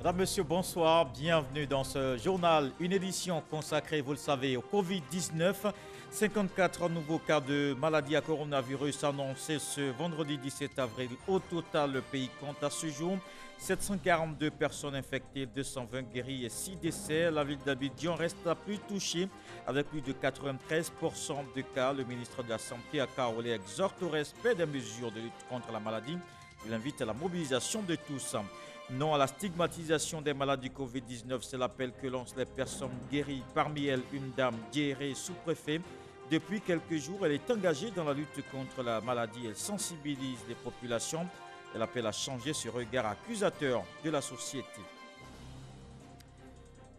Mesdames, Messieurs, bonsoir. Bienvenue dans ce journal, une édition consacrée, vous le savez, au Covid-19. 54 nouveaux cas de maladie à coronavirus annoncés ce vendredi 17 avril. Au total, le pays compte à ce jour 742 personnes infectées, 220 guéris et 6 décès. La ville d'Abidjan reste la plus touchée avec plus de 93% de cas. Le ministre de la Santé à Kaolé exhorte au respect des mesures de lutte contre la maladie. Il invite à la mobilisation de tous. Non à la stigmatisation des maladies Covid-19, c'est l'appel que lancent les personnes guéries. Parmi elles, une dame guérie sous-préfet. Depuis quelques jours, elle est engagée dans la lutte contre la maladie. Elle sensibilise les populations. Elle appelle à changer ce regard accusateur de la société.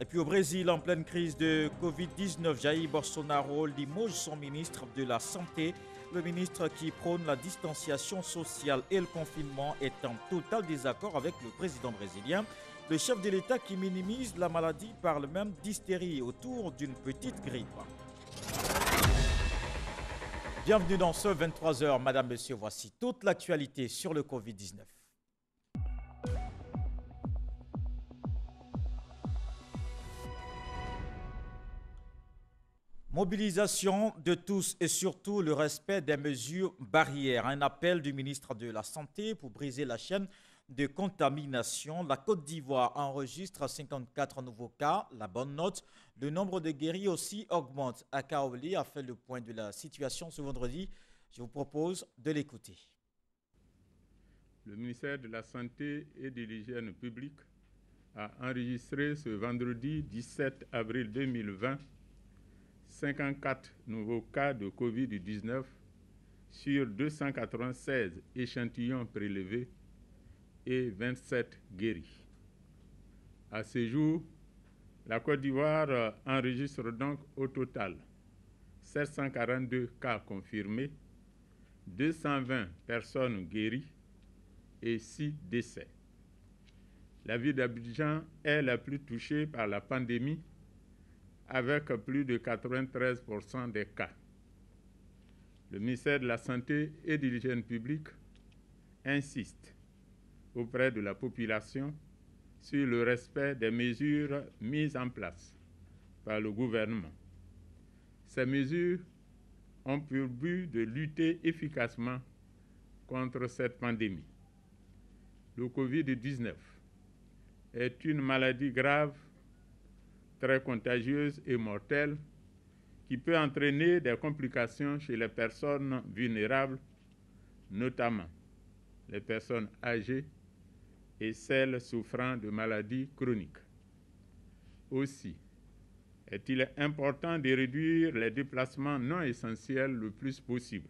Et puis au Brésil, en pleine crise de Covid-19, Jair Bolsonaro limoge son ministre de la Santé. Le ministre qui prône la distanciation sociale et le confinement est en total désaccord avec le président brésilien. Le chef de l'État qui minimise la maladie parle même d'hystérie autour d'une petite grippe. Bienvenue dans ce 23h, Madame, Monsieur, voici toute l'actualité sur le Covid-19. Mobilisation de tous et surtout le respect des mesures barrières. Un appel du ministre de la Santé pour briser la chaîne de contamination. La Côte d'Ivoire enregistre 54 nouveaux cas. La bonne note, le nombre de guéris aussi augmente. Akaoli a fait le point de la situation ce vendredi. Je vous propose de l'écouter. Le ministère de la Santé et de l'Hygiène publique a enregistré ce vendredi 17 avril 2020 54 nouveaux cas de Covid-19 sur 296 échantillons prélevés et 27 guéris. À ce jour, la Côte d'Ivoire enregistre donc au total 742 cas confirmés, 220 personnes guéries et 6 décès. La ville d'Abidjan est la plus touchée par la pandémie avec plus de 93% des cas. Le ministère de la Santé et de l'Hygiène publique insiste auprès de la population sur le respect des mesures mises en place par le gouvernement. Ces mesures ont pour but de lutter efficacement contre cette pandémie. Le Covid-19 est une maladie grave, très contagieuse et mortelle, qui peut entraîner des complications chez les personnes vulnérables, notamment les personnes âgées et celles souffrant de maladies chroniques. Aussi, est-il important de réduire les déplacements non essentiels le plus possible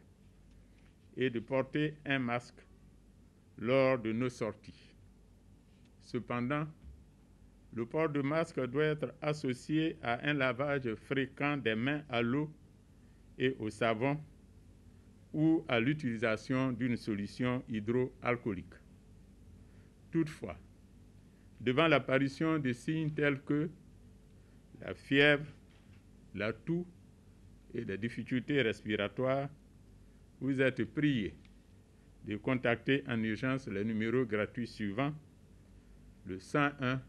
et de porter un masque lors de nos sorties. Cependant, le port de masque doit être associé à un lavage fréquent des mains à l'eau et au savon ou à l'utilisation d'une solution hydroalcoolique. Toutefois, devant l'apparition de signes tels que la fièvre, la toux et des difficultés respiratoires, vous êtes priés de contacter en urgence les numéros gratuits suivants: le 101,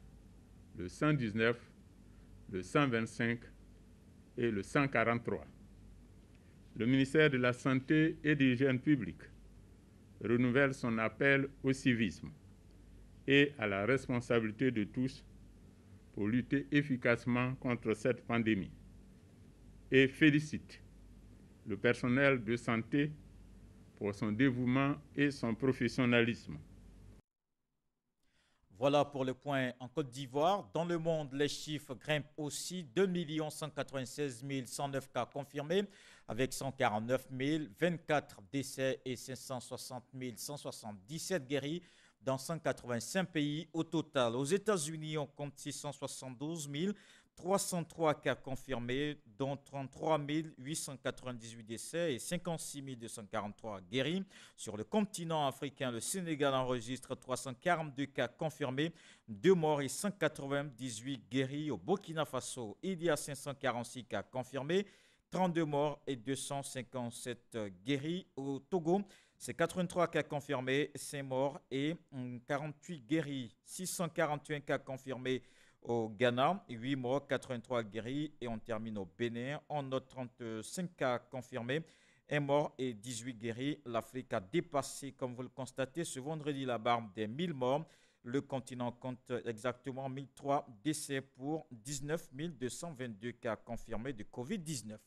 le 119, le 125 et le 143. Le ministère de la Santé et de l'Hygiène publique renouvelle son appel au civisme et à la responsabilité de tous pour lutter efficacement contre cette pandémie et félicite le personnel de santé pour son dévouement et son professionnalisme. Voilà pour le point en Côte d'Ivoire. Dans le monde, les chiffres grimpent aussi. 2 196 109 cas confirmés avec 149 024 décès et 560 177 guéris dans 185 pays au total. Aux États-Unis, on compte 672 303 cas confirmés, dont 33 898 décès et 56 243 guéris. Sur le continent africain, le Sénégal enregistre 342 cas confirmés, 2 morts et 198 guéris. Au Burkina Faso, il y a 546 cas confirmés, 32 morts et 257 guéris. Au Togo, c'est 83 cas confirmés, 5 morts et 48 guéris. 641 cas confirmés au Ghana, 8 morts, 83 guéris. Et on termine au Bénin. On note 35 cas confirmés, 1 mort et 18 guéris. L'Afrique a dépassé, comme vous le constatez, ce vendredi la barre des 1000 morts. Le continent compte exactement 1003 décès pour 19 222 cas confirmés de Covid-19.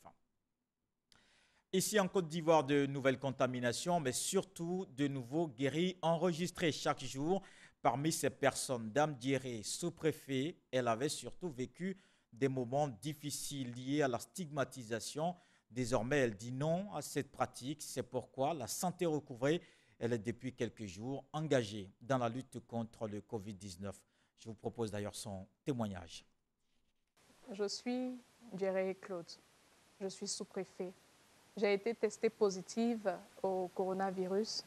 Ici en Côte d'Ivoire, de nouvelles contaminations, mais surtout de nouveaux guéris enregistrés chaque jour. Parmi ces personnes, Dame Diéré, sous-préfet, elle avait surtout vécu des moments difficiles liés à la stigmatisation. Désormais, elle dit non à cette pratique. C'est pourquoi la santé recouvrée, elle est depuis quelques jours engagée dans la lutte contre le Covid-19. Je vous propose d'ailleurs son témoignage. Je suis Diéré Claude. Je suis sous-préfet. J'ai été testée positive au coronavirus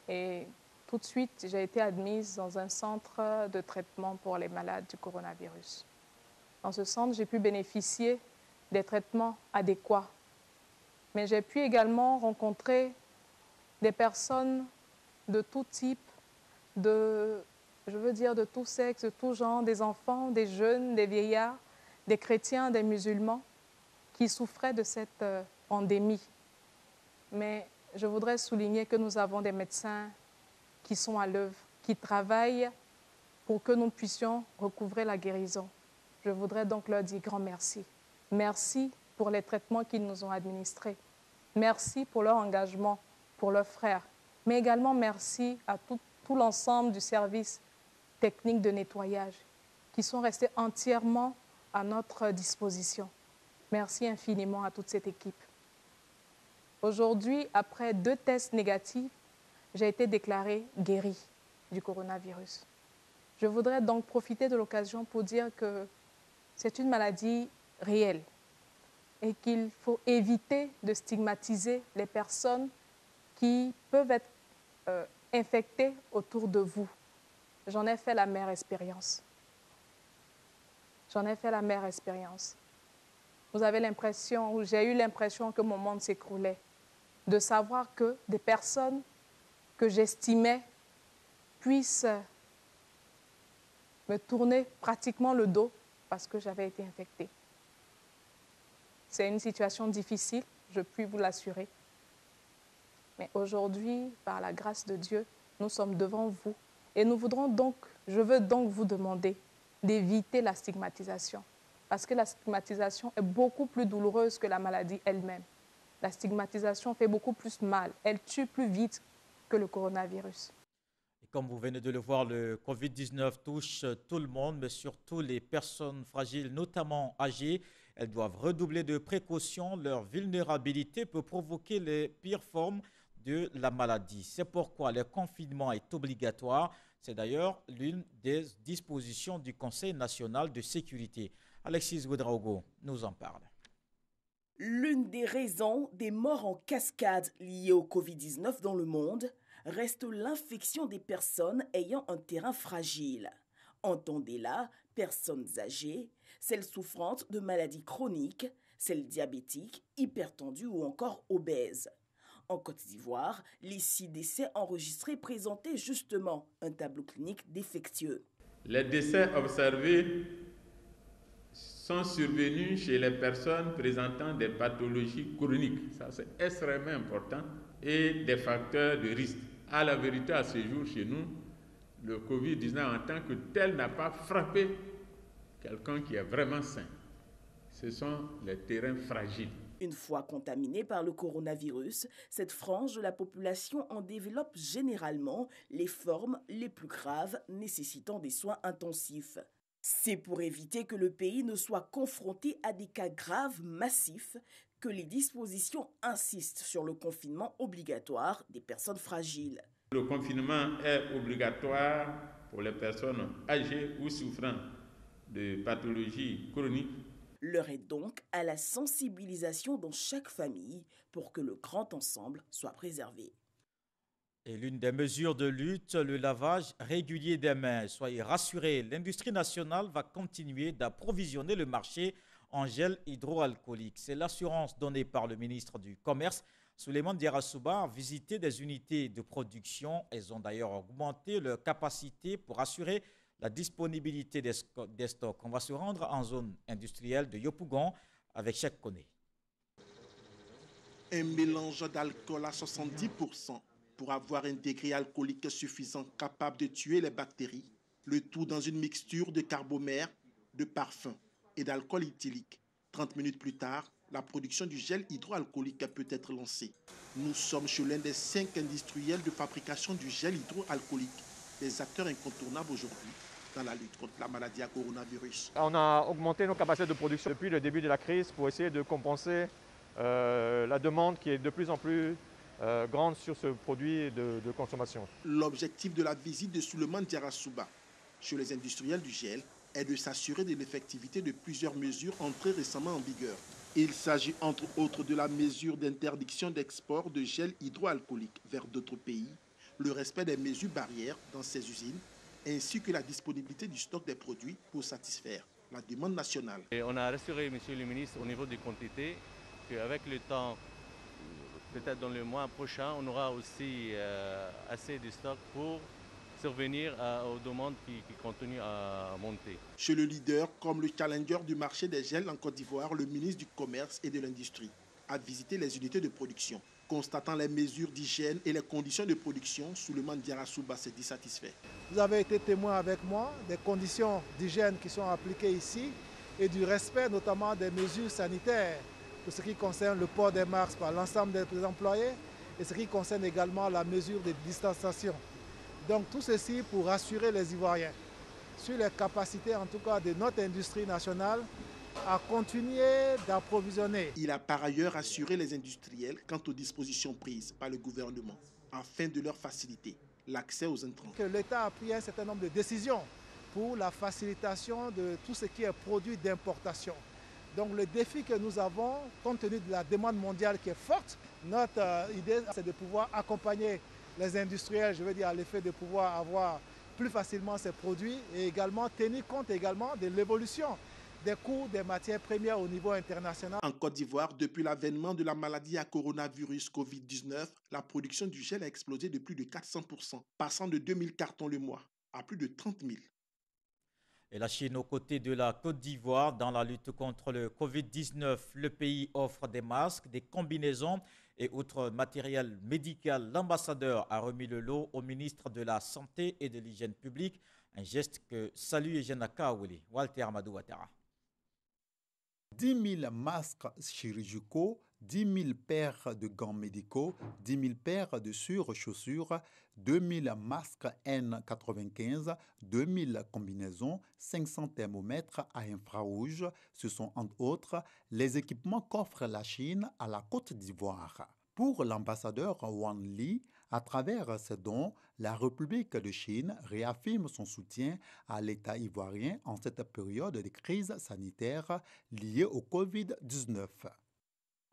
et tout de suite, j'ai été admise dans un centre de traitement pour les malades du coronavirus. Dans ce centre, j'ai pu bénéficier des traitements adéquats. Mais j'ai pu également rencontrer des personnes de tout type, de tout sexe, de tout genre, des enfants, des jeunes, des vieillards, des chrétiens, des musulmans, qui souffraient de cette pandémie. Mais je voudrais souligner que nous avons des médecins qui sont à l'œuvre, qui travaillent pour que nous puissions recouvrer la guérison. Je voudrais donc leur dire grand merci. Merci pour les traitements qu'ils nous ont administrés. Merci pour leur engagement, pour leurs frères. Mais également merci à tout l'ensemble du service technique de nettoyage qui sont restés entièrement à notre disposition. Merci infiniment à toute cette équipe. Aujourd'hui, après 2 tests négatifs, j'ai été déclarée guérie du coronavirus. Je voudrais donc profiter de l'occasion pour dire que c'est une maladie réelle et qu'il faut éviter de stigmatiser les personnes qui peuvent être infectées autour de vous. J'en ai fait la mère expérience. J'en ai fait la mère expérience. Vous avez l'impression, ou j'ai eu l'impression que mon monde s'écroulait, de savoir que des personnes que j'estimais puissent me tourner pratiquement le dos parce que j'avais été infectée. C'est une situation difficile, je puis vous l'assurer. Mais aujourd'hui, par la grâce de Dieu, nous sommes devant vous. Et je veux donc vous demander d'éviter la stigmatisation. Parce que la stigmatisation est beaucoup plus douloureuse que la maladie elle-même. La stigmatisation fait beaucoup plus mal. Elle tue plus vite que le coronavirus. Et comme vous venez de le voir, le Covid-19 touche tout le monde, mais surtout les personnes fragiles, notamment âgées. Elles doivent redoubler de précautions. Leur vulnérabilité peut provoquer les pires formes de la maladie. C'est pourquoi le confinement est obligatoire. C'est d'ailleurs l'une des dispositions du Conseil national de sécurité. Alexis Ouedraogo nous en parle. L'une des raisons des morts en cascade liées au Covid-19 dans le monde reste l'infection des personnes ayant un terrain fragile. Entendez là, personnes âgées, celles souffrant de maladies chroniques, celles diabétiques, hypertendues ou encore obèses. En Côte d'Ivoire, les 6 décès enregistrés présentaient justement un tableau clinique défectueux. Les décès observés sont survenus chez les personnes présentant des pathologies chroniques. Ça, c'est extrêmement important. Et des facteurs de risque. À la vérité, à ce jour, chez nous, le Covid-19 en tant que tel n'a pas frappé quelqu'un qui est vraiment sain. Ce sont les terrains fragiles. Une fois contaminée par le coronavirus, cette frange de la population en développe généralement les formes les plus graves nécessitant des soins intensifs. C'est pour éviter que le pays ne soit confronté à des cas graves massifs que les dispositions insistent sur le confinement obligatoire des personnes fragiles. Le confinement est obligatoire pour les personnes âgées ou souffrant de pathologies chroniques. L'heure est donc à la sensibilisation dans chaque famille pour que le grand ensemble soit préservé. Et l'une des mesures de lutte, le lavage régulier des mains. Soyez rassurés, l'industrie nationale va continuer d'approvisionner le marché en gel hydroalcoolique. C'est l'assurance donnée par le ministre du Commerce, Souleymane Diarra-Souba, a visité des unités de production. Elles ont d'ailleurs augmenté leur capacité pour assurer la disponibilité des stocks. On va se rendre en zone industrielle de Yopougon avec Cheikh Koné. Un mélange d'alcool à 70% pour avoir un degré alcoolique suffisant capable de tuer les bactéries, le tout dans une mixture de carbomère, de parfum et d'alcool éthylique. 30 minutes plus tard, la production du gel hydroalcoolique peut être lancée. Nous sommes chez l'un des 5 industriels de fabrication du gel hydroalcoolique, des acteurs incontournables aujourd'hui dans la lutte contre la maladie à coronavirus. On a augmenté nos capacités de production depuis le début de la crise pour essayer de compenser la demande qui est de plus en plus grande sur ce produit de consommation. L'objectif de la visite de Souleymane Diarra-Souba chez les industriels du gel est de s'assurer de l'effectivité de plusieurs mesures entrées récemment en vigueur. Il s'agit entre autres de la mesure d'interdiction d'export de gel hydroalcoolique vers d'autres pays, le respect des mesures barrières dans ces usines, ainsi que la disponibilité du stock des produits pour satisfaire la demande nationale. Et on a rassuré, monsieur le ministre, au niveau des quantités, qu'avec le temps, peut-être dans le mois prochain, on aura aussi assez de stock pour survenir aux demandes qui continuent à monter. Chez le leader, comme le challenger du marché des gels en Côte d'Ivoire, le ministre du Commerce et de l'Industrie a visité les unités de production. Constatant les mesures d'hygiène et les conditions de production, Souleymane Diarra-Souba s'est dit satisfait. Vous avez été témoin avec moi des conditions d'hygiène qui sont appliquées ici et du respect notamment des mesures sanitaires pour ce qui concerne le port des masques par l'ensemble des employés et ce qui concerne également la mesure de distanciation. Donc tout ceci pour rassurer les Ivoiriens sur les capacités en tout cas de notre industrie nationale à continuer d'approvisionner. Il a par ailleurs assuré les industriels quant aux dispositions prises par le gouvernement afin de leur faciliter l'accès aux intrants. L'État a pris un certain nombre de décisions pour la facilitation de tout ce qui est produit d'importation. Donc le défi que nous avons, compte tenu de la demande mondiale qui est forte, notre idée c'est de pouvoir accompagner les industriels, je veux dire à l'effet de pouvoir avoir plus facilement ces produits et également tenir compte également de l'évolution des coûts des matières premières au niveau international. En Côte d'Ivoire, depuis l'avènement de la maladie à coronavirus Covid-19, la production du gel a explosé de plus de 400%, passant de 2000 cartons le mois à plus de 30 000. Et la Chine aux côtés de la Côte d'Ivoire dans la lutte contre le Covid-19. Le pays offre des masques, des combinaisons et autres matériel médical. L'ambassadeur a remis le lot au ministre de la Santé et de l'Hygiène publique. Un geste que salue Eugène Kaouli. Walter Amadou Ouattara. 10 000 masques chirurgicaux, 10 000 paires de gants médicaux, 10 000 paires de surchaussures, 2 000 masques N95, 2 000 combinaisons, 500 thermomètres à infrarouge. Ce sont entre autres les équipements qu'offre la Chine à la Côte d'Ivoire. Pour l'ambassadeur Wang Li, à travers ces dons, la République de Chine réaffirme son soutien à l'État ivoirien en cette période de crise sanitaire liée au Covid-19.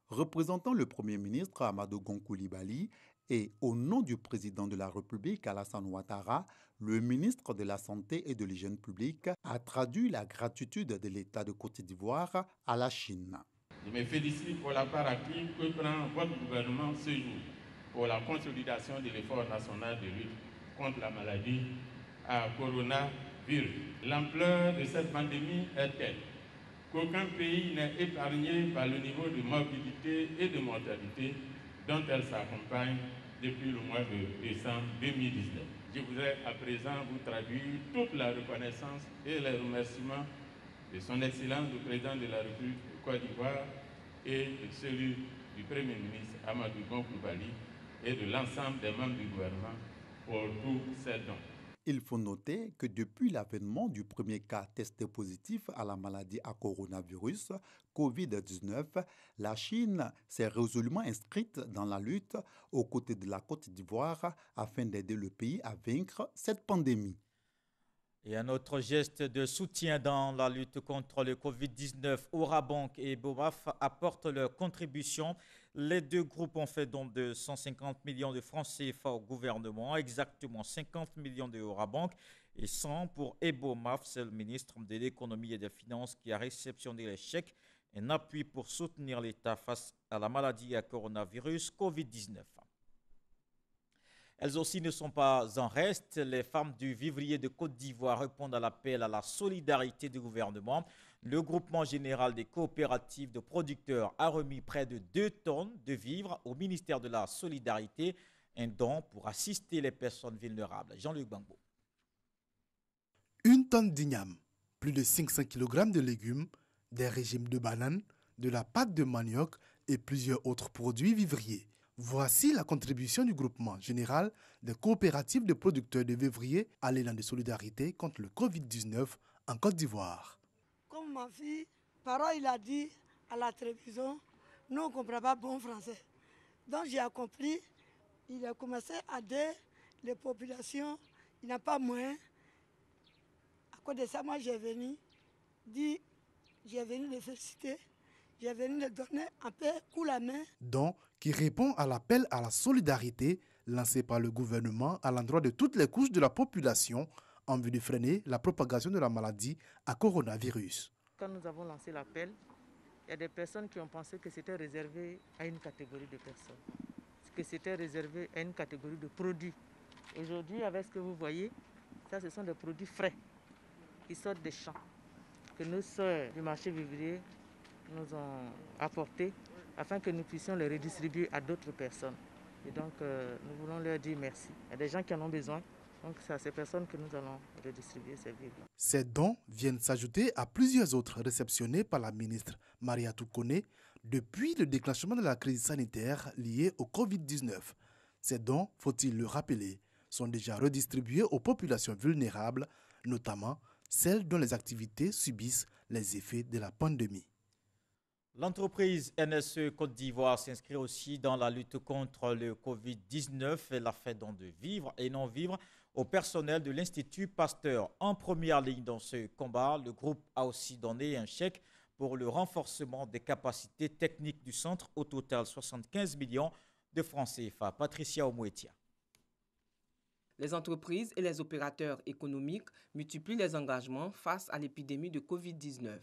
Représentant le Premier ministre Amadou Gon Coulibaly et au nom du président de la République Alassane Ouattara, le ministre de la Santé et de l'Hygiène publique a traduit la gratitude de l'État de Côte d'Ivoire à la Chine. Je me félicite pour la part active que prend votre gouvernement ce jour pour la consolidation de l'effort national de lutte contre la maladie à coronavirus. L'ampleur de cette pandémie est telle qu'aucun pays n'est épargné par le niveau de morbidité et de mortalité dont elle s'accompagne depuis le mois de décembre 2019. Je voudrais à présent vous traduire toute la reconnaissance et les remerciements de son Excellence le Président de la République de Côte d'Ivoire et de celui du Premier ministre Amadou Gon Coulibaly et de l'ensemble des membres du gouvernement pour tous ces dons. Il faut noter que depuis l'avènement du premier cas testé positif à la maladie à coronavirus, Covid-19, la Chine s'est résolument inscrite dans la lutte aux côtés de la Côte d'Ivoire afin d'aider le pays à vaincre cette pandémie. Et un autre geste de soutien dans la lutte contre le Covid-19, Orabank et Bobaf apportent leur contribution. Les deux groupes ont fait don de 150 millions de francs CFA au gouvernement, exactement 50 millions de Orabank et 100 pour Ebo Maf, c'est le ministre de l'économie et des finances qui a réceptionné les chèques, un appui pour soutenir l'État face à la maladie à coronavirus Covid-19. Elles aussi ne sont pas en reste. Les femmes du vivrier de Côte d'Ivoire répondent à l'appel à la solidarité du gouvernement. Le groupement général des coopératives de producteurs a remis près de 2 tonnes de vivres au ministère de la Solidarité, un don pour assister les personnes vulnérables. Jean-Luc Bangbo. 1 tonne d'igname, plus de 500 kg de légumes, des régimes de bananes, de la pâte de manioc et plusieurs autres produits vivriers. Voici la contribution du groupement général des coopératives de producteurs de vivriers à l'élan de solidarité contre le Covid-19 en Côte d'Ivoire. Comme ma fille, parent, il a dit à la télévision, nous on ne comprend pas bon français. Donc j'ai compris, il a commencé à aider les populations, il n'a pas moyen. À cause de ça, moi j'ai venu les féliciter. J'ai venu les donner un peu coup la main. Don qui répond à l'appel à la solidarité lancé par le gouvernement à l'endroit de toutes les couches de la population en vue de freiner la propagation de la maladie à coronavirus. Quand nous avons lancé l'appel, il y a des personnes qui ont pensé que c'était réservé à une catégorie de personnes, que c'était réservé à une catégorie de produits. Aujourd'hui, avec ce que vous voyez, ça ce sont des produits frais qui sortent des champs, que nos sœurs du marché vivrier nous ont apporté afin que nous puissions les redistribuer à d'autres personnes. Et donc, nous voulons leur dire merci. Il y a des gens qui en ont besoin, donc c'est à ces personnes que nous allons redistribuer ces vivres. Ces dons viennent s'ajouter à plusieurs autres réceptionnés par la ministre Mariatou Koné depuis le déclenchement de la crise sanitaire liée au Covid-19. Ces dons, faut-il le rappeler, sont déjà redistribués aux populations vulnérables, notamment celles dont les activités subissent les effets de la pandémie. L'entreprise NSE Côte d'Ivoire s'inscrit aussi dans la lutte contre le Covid-19. Elle a fait don de vivres et non-vivres au personnel de l'Institut Pasteur. En première ligne dans ce combat, le groupe a aussi donné un chèque pour le renforcement des capacités techniques du centre, au total 75 millions de francs CFA. Patricia Omouetia. Les entreprises et les opérateurs économiques multiplient les engagements face à l'épidémie de Covid-19.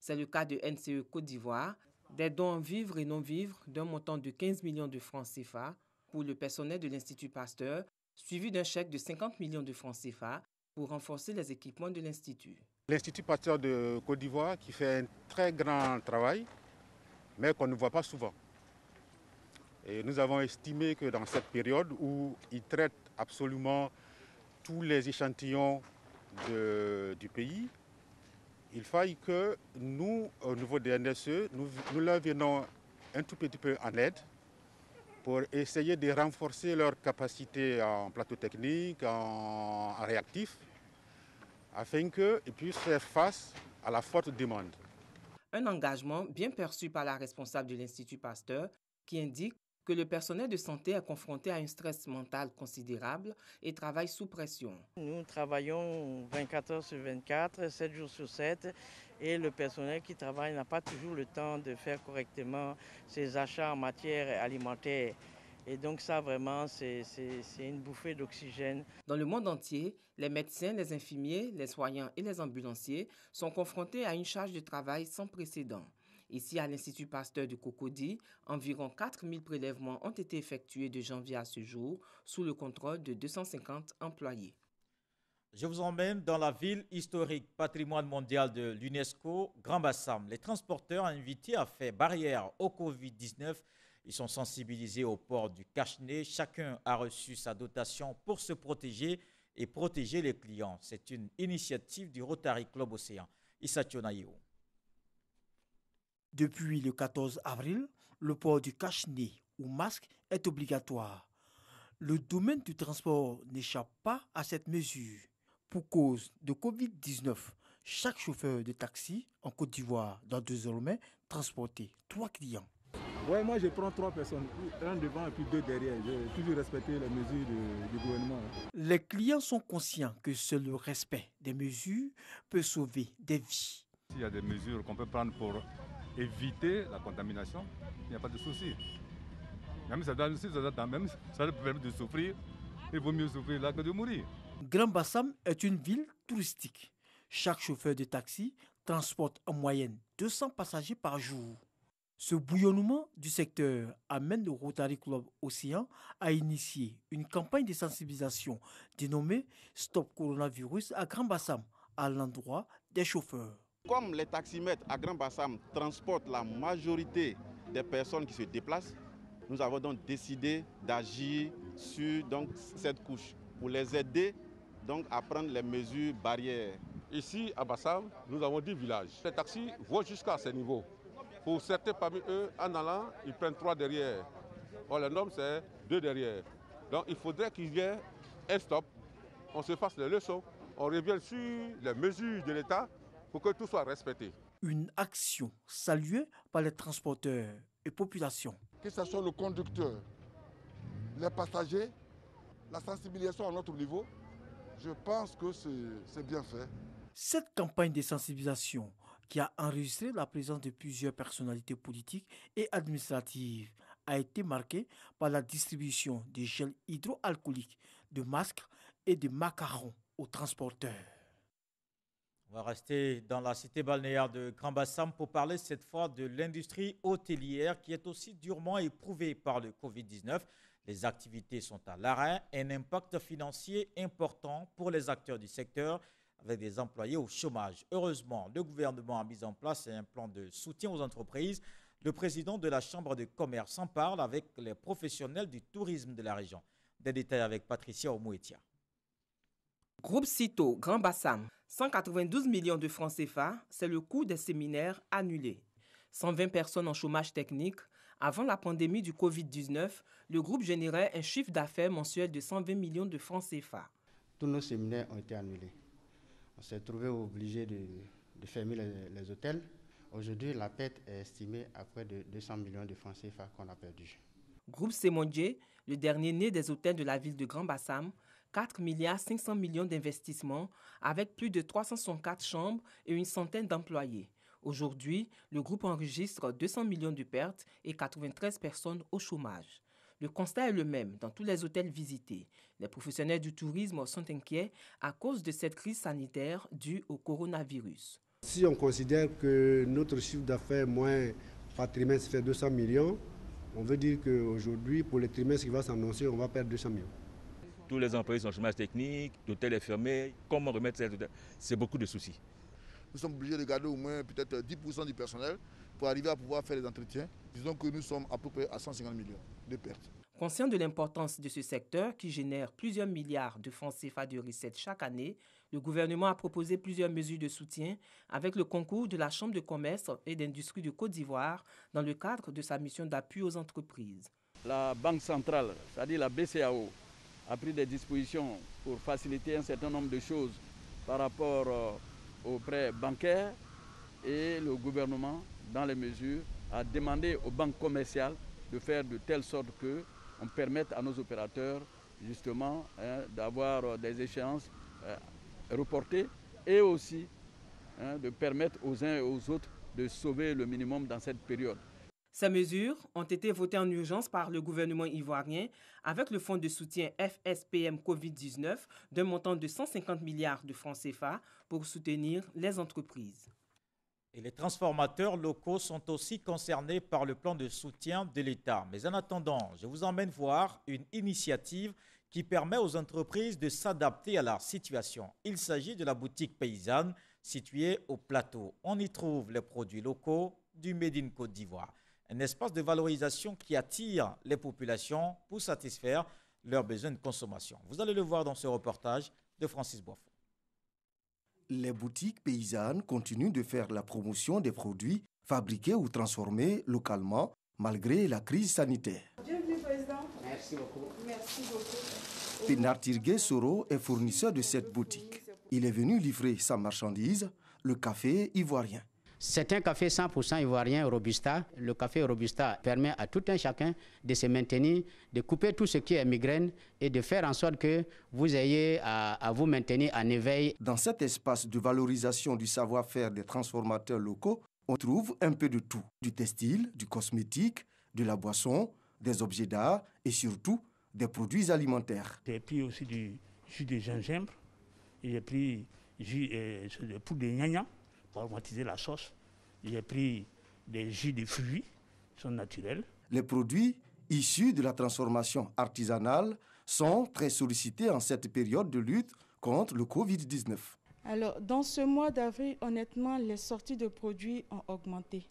C'est le cas de NCE Côte d'Ivoire, des dons en vivres et non-vivres d'un montant de 15 millions de francs CFA pour le personnel de l'Institut Pasteur, suivi d'un chèque de 50 millions de francs CFA pour renforcer les équipements de l'Institut. L'Institut Pasteur de Côte d'Ivoire qui fait un très grand travail, mais qu'on ne voit pas souvent. Et nous avons estimé que dans cette période où il traite absolument tous les échantillons du pays, il faille que nous, au niveau des NSE, nous leur venons un tout petit peu en aide pour essayer de renforcer leur capacité en plateau technique, en réactif, afin qu'ils puissent faire face à la forte demande. Un engagement bien perçu par la responsable de l'Institut Pasteur qui indique que le personnel de santé est confronté à un stress mental considérable et travaille sous pression. Nous travaillons 24 heures sur 24, 7 jours sur 7, et le personnel qui travaille n'a pas toujours le temps de faire correctement ses achats en matière alimentaire. Et donc ça, vraiment, c'est une bouffée d'oxygène. Dans le monde entier, les médecins, les infirmiers, les soignants et les ambulanciers sont confrontés à une charge de travail sans précédent. Ici, à l'Institut Pasteur de Cocody, environ 4000 prélèvements ont été effectués de janvier à ce jour sous le contrôle de 250 employés. Je vous emmène dans la ville historique patrimoine mondial de l'UNESCO, Grand Bassam. Les transporteurs invités à faire barrière au Covid-19. Ils sont sensibilisés au port du cache-nez. Chacun a reçu sa dotation pour se protéger et protéger les clients. C'est une initiative du Rotary Club Océan. Issa Tionaïo. Depuis le 14 avril, le port du cache-nez ou masque est obligatoire. Le domaine du transport n'échappe pas à cette mesure. Pour cause de Covid-19, chaque chauffeur de taxi en Côte d'Ivoire doit désormais transporter 3 clients. Ouais, moi je prends 3 personnes, un devant et puis 2 derrière. J'ai toujours respecté les mesures du gouvernement. Les clients sont conscients que seul le respect des mesures peut sauver des vies. S'il y a des mesures qu'on peut prendre pour éviter la contamination, il n'y a pas de souci. Même si ça peut permettre de souffrir, il vaut mieux souffrir là que de mourir. Grand Bassam est une ville touristique. Chaque chauffeur de taxi transporte en moyenne 200 passagers par jour. Ce bouillonnement du secteur amène le Rotary Club Océan à initier une campagne de sensibilisation dénommée Stop Coronavirus à Grand Bassam à l'endroit des chauffeurs. Comme les taximètres à Grand Bassam transportent la majorité des personnes qui se déplacent, nous avons donc décidé d'agir sur cette couche pour les aider à prendre les mesures barrières. Ici à Bassam, nous avons 10 villages. Les taxis vont jusqu'à ce niveau. Pour certains parmi eux, en allant, ils prennent 3 derrière. Or, la norme, c'est 2 derrière. Donc, il faudrait qu'il y ait un stop, on se fasse les leçons, on revienne sur les mesures de l'État pour que tout soit respecté. Une action saluée par les transporteurs et populations. Que ce soit le conducteur, les passagers, la sensibilisation à notre niveau, je pense que c'est bien fait. Cette campagne de sensibilisation qui a enregistré la présence de plusieurs personnalités politiques et administratives a été marquée par la distribution de gels hydroalcooliques, de masques et de macarons aux transporteurs. On va rester dans la cité balnéaire de Grand Bassam pour parler cette fois de l'industrie hôtelière qui est aussi durement éprouvée par le Covid-19. Les activités sont à l'arrêt, un impact financier important pour les acteurs du secteur avec des employés au chômage. Heureusement, le gouvernement a mis en place un plan de soutien aux entreprises. Le président de la Chambre de commerce en parle avec les professionnels du tourisme de la région. Des détails avec Patricia Omouetia. Groupe Cito Grand Bassam, 192 millions de francs CFA, c'est le coût des séminaires annulés. 120 personnes en chômage technique. Avant la pandémie du Covid-19, le groupe générait un chiffre d'affaires mensuel de 120 millions de francs CFA. Tous nos séminaires ont été annulés. On s'est trouvé obligé de fermer les hôtels. Aujourd'hui, la perte est estimée à près de 200 millions de francs CFA qu'on a perdu. Groupe Semondier, le dernier né des hôtels de la ville de Grand Bassam, 4 milliards 500 millions d'investissements avec plus de 364 chambres et une centaine d'employés. Aujourd'hui, le groupe enregistre 200 millions de pertes et 93 personnes au chômage. Le constat est le même dans tous les hôtels visités. Les professionnels du tourisme sont inquiets à cause de cette crise sanitaire due au coronavirus. Si on considère que notre chiffre d'affaires moins par trimestre fait 200 millions, on veut dire qu'aujourd'hui, pour le trimestre qui va s'annoncer, on va perdre 200 millions. Tous les employés sont en chômage technique, l'hôtel est fermé. Comment remettre cet hôtel? C'est beaucoup de soucis. Nous sommes obligés de garder au moins peut-être 10% du personnel pour arriver à pouvoir faire les entretiens. Disons que nous sommes à peu près à 150 millions de pertes. Conscient de l'importance de ce secteur qui génère plusieurs milliards de francs CFA de recettes chaque année, le gouvernement a proposé plusieurs mesures de soutien avec le concours de la Chambre de commerce et d'industrie de Côte d'Ivoire dans le cadre de sa mission d'appui aux entreprises. La Banque centrale, c'est-à-dire la BCAO, a pris des dispositions pour faciliter un certain nombre de choses par rapport aux prêts bancaires et le gouvernement, dans les mesures, a demandé aux banques commerciales de faire de telle sorte qu'on permette à nos opérateurs justement d'avoir des échéances reportées et aussi de permettre aux uns et aux autres de sauver le minimum dans cette période. Ces mesures ont été votées en urgence par le gouvernement ivoirien avec le fonds de soutien FSPM Covid-19 d'un montant de 150 milliards de francs CFA pour soutenir les entreprises. Et les transformateurs locaux sont aussi concernés par le plan de soutien de l'État. Mais en attendant, je vous emmène voir une initiative qui permet aux entreprises de s'adapter à leur situation. Il s'agit de la boutique paysanne située au plateau. On y trouve les produits locaux du Made in Côte d'Ivoire. Un espace de valorisation qui attire les populations pour satisfaire leurs besoins de consommation. Vous allez le voir dans ce reportage de Francis Boifo. Les boutiques paysannes continuent de faire la promotion des produits fabriqués ou transformés localement malgré la crise sanitaire. Bienvenue, Président. Merci beaucoup. Merci beaucoup. Pénard Tirgué Soro est fournisseur de cette boutique. Il est venu livrer sa marchandise, le café ivoirien. C'est un café 100% ivoirien Robusta. Le café Robusta permet à tout un chacun de se maintenir, de couper tout ce qui est migraine et de faire en sorte que vous ayez à vous maintenir en éveil. Dans cet espace de valorisation du savoir-faire des transformateurs locaux, on trouve un peu de tout. Du textile, du cosmétique, de la boisson, des objets d'art et surtout des produits alimentaires. Et puis aussi du jus de gingembre, et j'ai pris jus de poudre de gnagna pour aromatiser la sauce. J'ai pris des jus de fruits, qui sont naturels. Les produits issus de la transformation artisanale sont très sollicités en cette période de lutte contre le Covid-19. Alors, dans ce mois d'avril, honnêtement, les sorties de produits ont augmenté.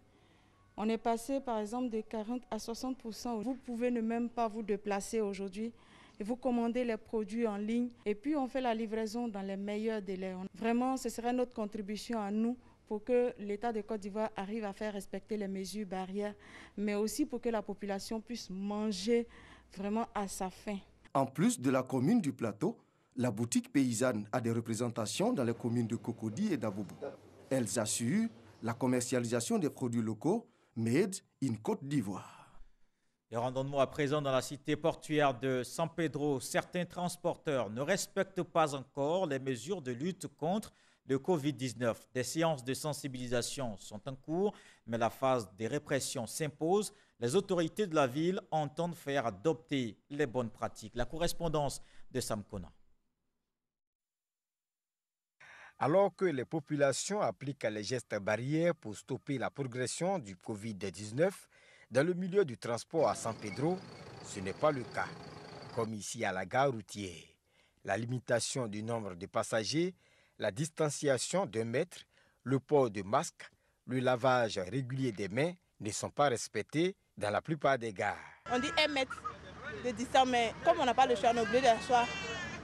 On est passé, par exemple, de 40 à 60%. Vous pouvez ne même pas vous déplacer aujourd'hui et vous commandez les produits en ligne. Et puis, on fait la livraison dans les meilleurs délais. Vraiment, ce serait notre contribution à nous pour que l'État de Côte d'Ivoire arrive à faire respecter les mesures barrières, mais aussi pour que la population puisse manger vraiment à sa faim. En plus de la commune du Plateau, la boutique paysanne a des représentations dans les communes de Cocody et d'Aboubou. Elles assurent la commercialisation des produits locaux made in Côte d'Ivoire. Et rendons-nous à présent dans la cité portuaire de San Pedro. Certains transporteurs ne respectent pas encore les mesures de lutte contre le Covid-19. Des séances de sensibilisation sont en cours, mais la phase de répression s'impose. Les autorités de la ville entendent faire adopter les bonnes pratiques. La correspondance de Sam Kona. Alors que les populations appliquent les gestes barrières pour stopper la progression du Covid-19, dans le milieu du transport à San Pedro, ce n'est pas le cas, comme ici à la gare routière. La limitation du nombre de passagers, la distanciation d'1 mètre, le port de masque, le lavage régulier des mains ne sont pas respectés dans la plupart des gares. On dit 1 mètre de distance, mais comme on n'a pas le choix, on est obligé d'asseoir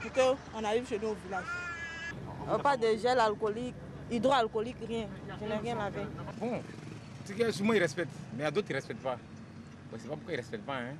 pour qu'on arrive chez nous au village. Pas de gel alcoolique, hydroalcoolique, rien. Je n'ai rien lavé. Bon, c'est que souvent ils respectent, mais à d'autres ils ne respectent pas. Bon, c'est pas pourquoi ils ne respectent pas. Hein.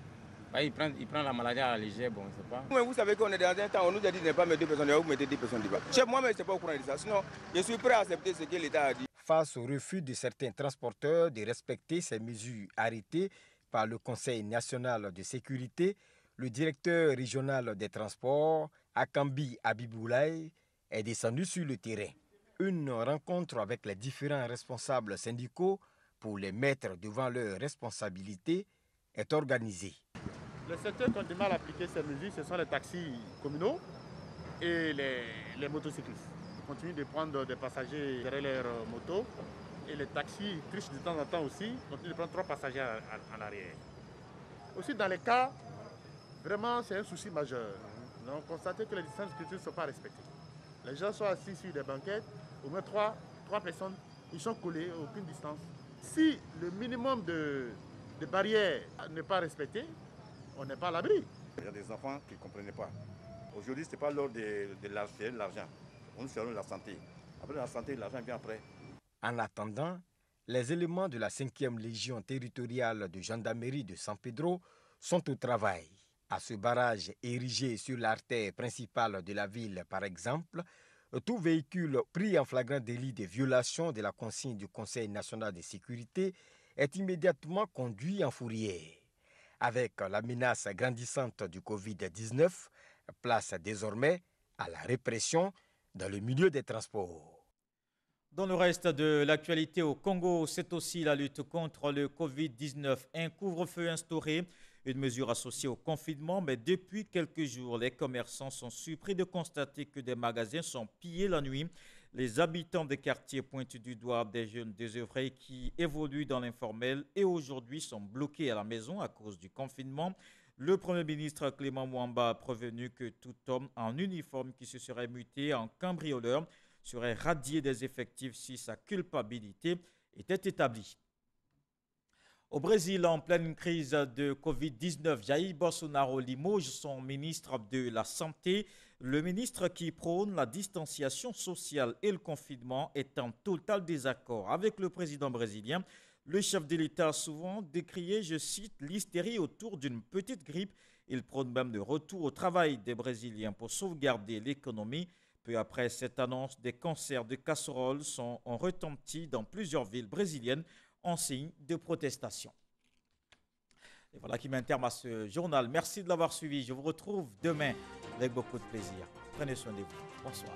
Ils prennent la maladie à la légère, bon, c'est pas. Mais vous savez qu'on est dans un temps, on nous a dit de ne pas mettre 2 personnes dehors, vous mettez 10 personnes dehors. Chez moi, mais je ne suis pas au courant de ça. Sinon, je suis prêt à accepter ce que l'État a dit. Face au refus de certains transporteurs de respecter ces mesures arrêtées par le Conseil national de sécurité, le directeur régional des transports, Akambi Abiboulaye, est descendu sur le terrain. Une rencontre avec les différents responsables syndicaux pour les mettre devant leurs responsabilités est organisée. Le secteur qui a du mal à appliquer ces mesures, ce sont les taxis communaux et les motocyclistes. Ils continuent de prendre des passagers derrière leur moto et les taxis trichent de temps en temps aussi, continuent de prendre 3 passagers en arrière. Aussi dans les cas, vraiment c'est un souci majeur. Nous avons constaté que les distances de sécurité ne sont pas respectées. Les gens sont assis sur des banquettes, au moins 3 personnes, ils sont collés, aucune distance. Si le minimum de barrières n'est pas respecté, on n'est pas à l'abri. Il y a des enfants qui ne comprenaient pas. Aujourd'hui, ce n'est pas l'ordre de l'argent. On se la santé. Après la santé, l'argent vient après. En attendant, les éléments de la 5e Légion territoriale de gendarmerie de San Pedro sont au travail. À ce barrage érigé sur l'artère principale de la ville, par exemple, tout véhicule pris en flagrant délit de violation de la consigne du Conseil national de sécurité est immédiatement conduit en fourrière. Avec la menace grandissante du Covid-19, place désormais à la répression dans le milieu des transports. Dans le reste de l'actualité au Congo, c'est aussi la lutte contre le Covid-19. Un couvre-feu instauré, une mesure associée au confinement, mais depuis quelques jours, les commerçants sont surpris de constater que des magasins sont pillés la nuit. Les habitants des quartiers pointent du doigt des jeunes désœuvrés qui évoluent dans l'informel et aujourd'hui sont bloqués à la maison à cause du confinement. Le Premier ministre Clément Mwamba a prévenu que tout homme en uniforme qui se serait muté en cambrioleur serait radié des effectifs si sa culpabilité était établie. Au Brésil, en pleine crise de Covid-19, Jair Bolsonaro limoge son ministre de la Santé. Le ministre qui prône la distanciation sociale et le confinement est en total désaccord avec le président brésilien. Le chef de l'État a souvent décrié, je cite, l'hystérie autour d'une petite grippe. Il prône même le retour au travail des Brésiliens pour sauvegarder l'économie. Peu après cette annonce, des concerts de casseroles sont retentis dans plusieurs villes brésiliennes en signe de protestation. Et voilà qui met un terme à ce journal. Merci de l'avoir suivi. Je vous retrouve demain avec beaucoup de plaisir. Prenez soin de vous. Bonsoir.